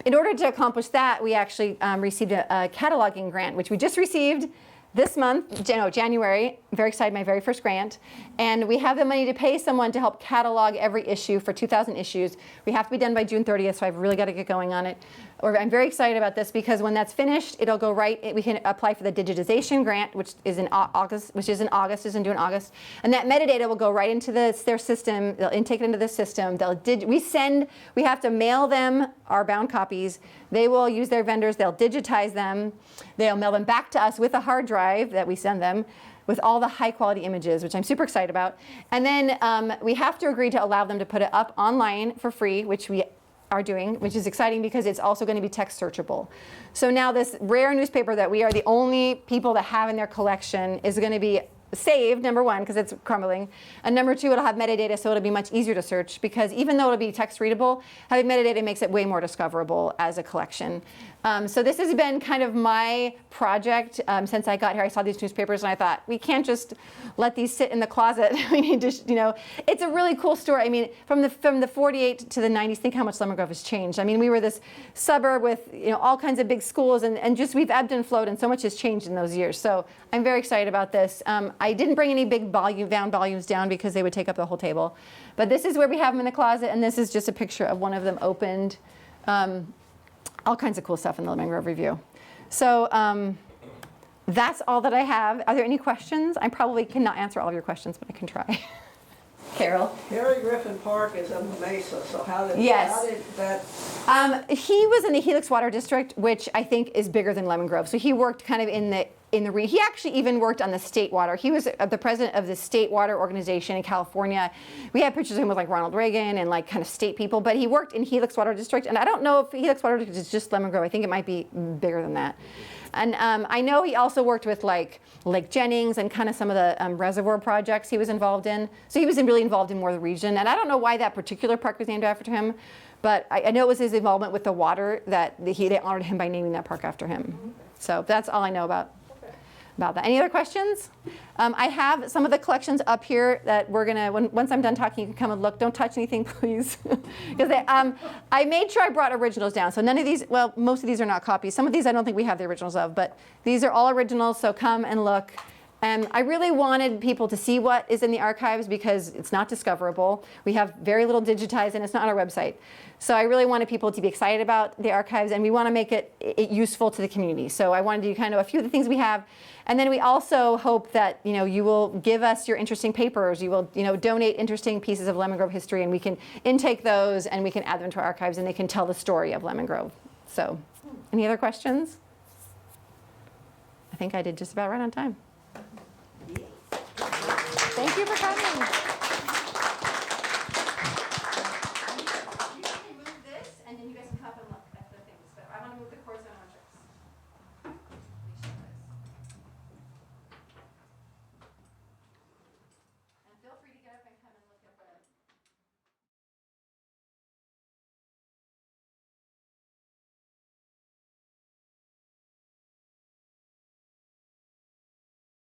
in order to accomplish that, we actually received a cataloging grant, which we just received this month, January, I'm very excited, my very first grant, and we have the money to pay someone to help catalog every issue for 2,000 issues. We have to be done by June 30th, so I've really got to get going on it. I'm very excited about this because when that's finished, it'll go right. We can apply for the digitization grant, which is in August, isn't due in August, and that metadata will go right into their system. They'll intake it into the system. We have to mail them our bound copies. They will use their vendors. They'll digitize them. They'll mail them back to us with a hard drive that we send them, with all the high quality images, which I'm super excited about. And then we have to agree to allow them to put it up online for free, which we are doing, which is exciting because it's also going to be text searchable. So now this rare newspaper that we are the only people that have in their collection is going to be saved, number one, because it's crumbling, and number two, it'll have metadata, so it'll be much easier to search, because even though it'll be text readable, having metadata makes it way more discoverable as a collection. So this has been kind of my project since I got here. I saw these newspapers and I thought, we can't just let these sit in the closet. We need to, it's a really cool story. I mean, from the 48 to the 90s, think how much Lemon Grove has changed. I mean, we were this suburb with all kinds of big schools, and just we've ebbed and flowed, and so much has changed in those years. So I'm very excited about this. I didn't bring any big bound volumes down because they would take up the whole table. But this is where we have them in the closet, and this is just a picture of one of them opened. All kinds of cool stuff in the Lemon Grove Review. So that's all that I have. Are there any questions? I probably cannot answer all of your questions, but I can try. Carol? Harry Griffin Park is up in Mesa, so how did that? He was in the Helix Water District, which I think is bigger than Lemon Grove. So he worked kind of in the he actually even worked on the state water. He was the president of the state water organization in California. We have pictures of him with like Ronald Reagan and like kind of state people, but he worked in Helix Water District. And I don't know if Helix Water District is just Lemon Grove. I think it might be bigger than that. And I know he also worked with like Lake Jennings and kind of some of the reservoir projects he was involved in. So he was really involved in more of the region. And I don't know why that particular park was named after him, but I know it was his involvement with the water that they honored him by naming that park after him. So that's all I know about that. Any other questions? I have some of the collections up here that we're gonna, once I'm done talking, you can come and look. Don't touch anything, please. Because I made sure I brought originals down. So none of these, well, most of these are not copies. Some of these I don't think we have the originals of, but these are all originals, so come and look. And I really wanted people to see what is in the archives because it's not discoverable. We have very little digitized and it's not on our website. So I really wanted people to be excited about the archives, and we want to make it useful to the community. So I wanted to do kind of a few of the things we have. And then we also hope that you will give us your interesting papers. You will donate interesting pieces of Lemon Grove history, and we can intake those and we can add them to our archives, and they can tell the story of Lemon Grove. So any other questions? I think I did just about right on time. Thank you for coming.